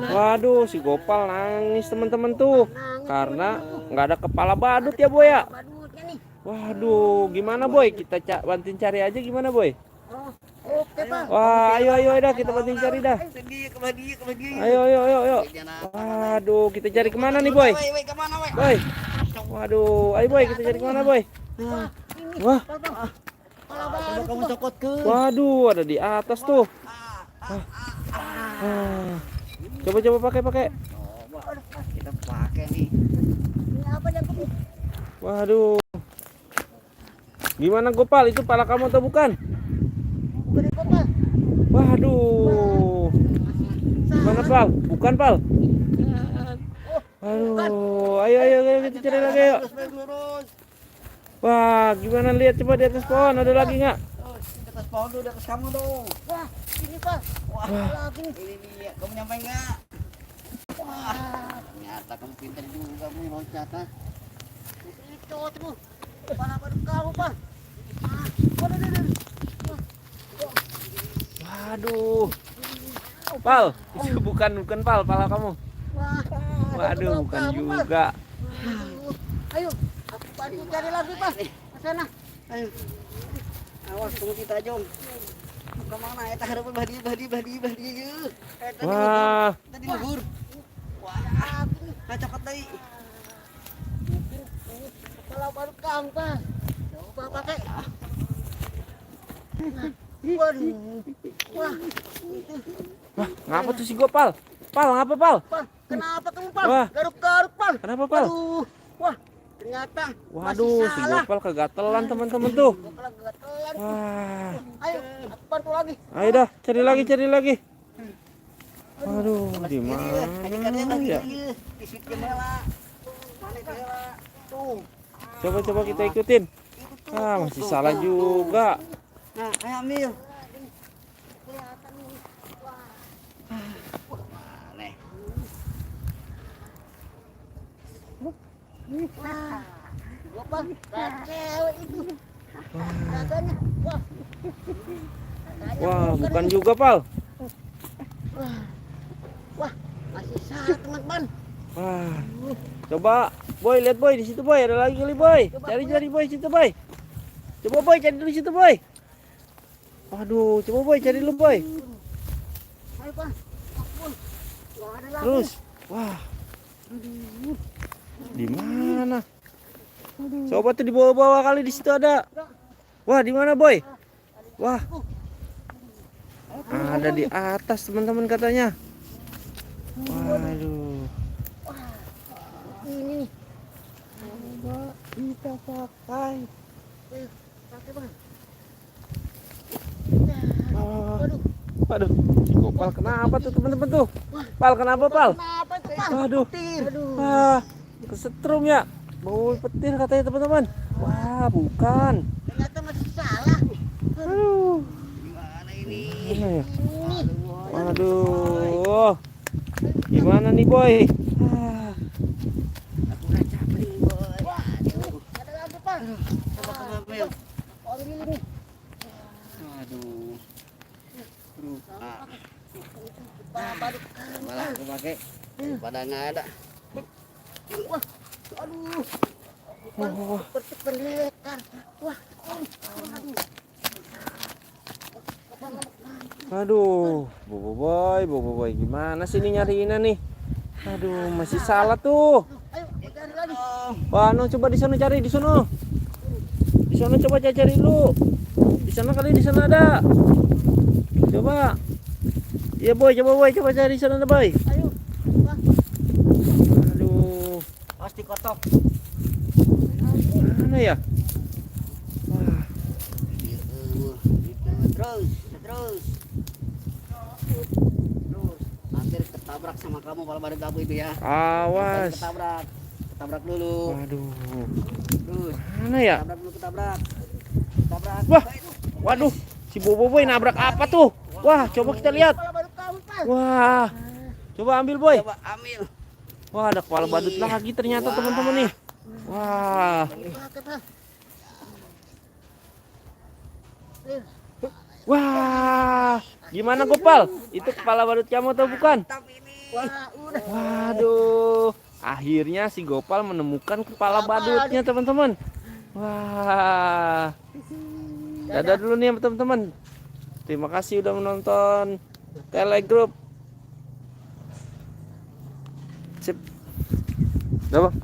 Waduh, si Gopal nangis teman-teman tuh. Karena nggak ada kepala badut ya boy ya. Waduh, gimana boy? Kita bantuin cari aja gimana boy? Wah, ayo dah kita bantuin cari dah. Ayo. Waduh, kita cari kemana nih boy? Boy. Waduh, ayo boy kita cari kemana boy? Wah. Waduh, ada di atas tuh. Coba pakai. Kita pakai nih. Waduh. Gimana Gopal? Itu pala kamu atau bukan? Waduh. Gimana Pal? Bukan Pal? Aduh. Ayo kita cari lagi yuk. Wah, gimana lihat coba di atas pohon ada lagi nggak? Di atas pohon tuh, di atas kamu dong. Wah, ini Pak. Wah, ini dia. Kamu nyampe nggak? Wah, ternyata kamu pintar juga kamu loncat ah. Itu tuh. Pala badut kamu Pak. Waduh. Pal, itu bukan Pal, pala kamu. Waduh, bukan juga. Ayo, aku bantu cari lagi Pak. Ke sana. Ayo. Awas tunggu kita Jom. Kemana ya? Tak harap badi. Wah. Tadi luhur. Wah, cokot tadi. Pala badut kamu Pak. Coba pakai. Waduh. Wah. Wah, ngapa tuh si Gopal? Pal, ngapa Pal? Pak, kenapa kamu Pak? Wah. Garuk-garuk Pak. Kenapa Pal? Aduh. Wah, ternyata Waduh, masih si salah. Gopal kegatelan teman-teman tuh. Gopal gatelan. Wah. Ayo, aku bantu lagi. Ayo dah, cari lagi. Aduh, di mana ya? Coba kita ikutin. Ah, masih salah juga. Nah, ayo ambil. Wah, Gopal, cewek itu. Katanya, wah. Wah, bukan juga Pal. Wah, masih salah teman-teman. Wah. Coba, Boy, lihat Boy di situ Boy, ada lagi kali Boy. Cari Boy situ Boy. Coba Boy cari dulu situ Boy. Waduh, coba Boy cari dulu Boy. Ayo Pak, ampun. Nggak ada lagi. Terus, wah. Di mana? Coba tuh di bawah-bawah kali di situ ada. Wah, di mana Boy? Wah. Ada di atas teman-teman katanya. Waduh. Ini nih. Coba kita pakai. Pakai Bang. Waduh, si Gopal kenapa tuh teman-teman tuh? Pal kenapa Pal? Kenapa itu Pak? Waduh. Petir. Aduh. Wah, kesetrum ya. Bau petir katanya teman-teman. Wah, bukan. Ternyata masih salah. Aduh. Gimana ini? Gimana ya? Ini. Waduh. Gimana nih Boy? Aku udah capek nih, Boy. Ada lagi Pak. Coba kamu ambil. Ambil ini. Aduh. Pala badut. Malah aku pakai. Pada nggak ada. Wah, aduh. Seperti kelihatan. Wah, Aduh, Bobo Boy, gimana sih ini nyariinnya nih? Aduh, masih salah tuh. ayo cari lagi. Wah, no, coba di sana cari di sana. Di sana coba cari dulu. Di sana kali di sana ada. Coba. Iya Boy, coba cari di sana ada Boy. Ayo. Wah, Aduh, Pasti kotor. mana ya? Wah, Terus. Hampir ketabrak sama kamu kalau badut kamu itu ya. awas. Ketabrak dulu. Waduh, Terus. mana ya? Ketabrak. Wah, waduh, si Bobo Boy nabrak apa tuh? Wah, coba kita lihat. pala badut kamu Pak. Wah, coba ambil Boy. Coba ambil. Wah, ada kepala badut lagi ternyata teman-teman nih. Wah, Pakai Pak. wah, Gimana Gopal? Itu kepala badut kamu atau bukan? Wah, udah. Waduh, akhirnya si Gopal menemukan kepala badutnya teman-teman. Wah, dadah dulu nih teman-teman. Terima kasih udah menonton Telegroup. Sip. Udah, Bang.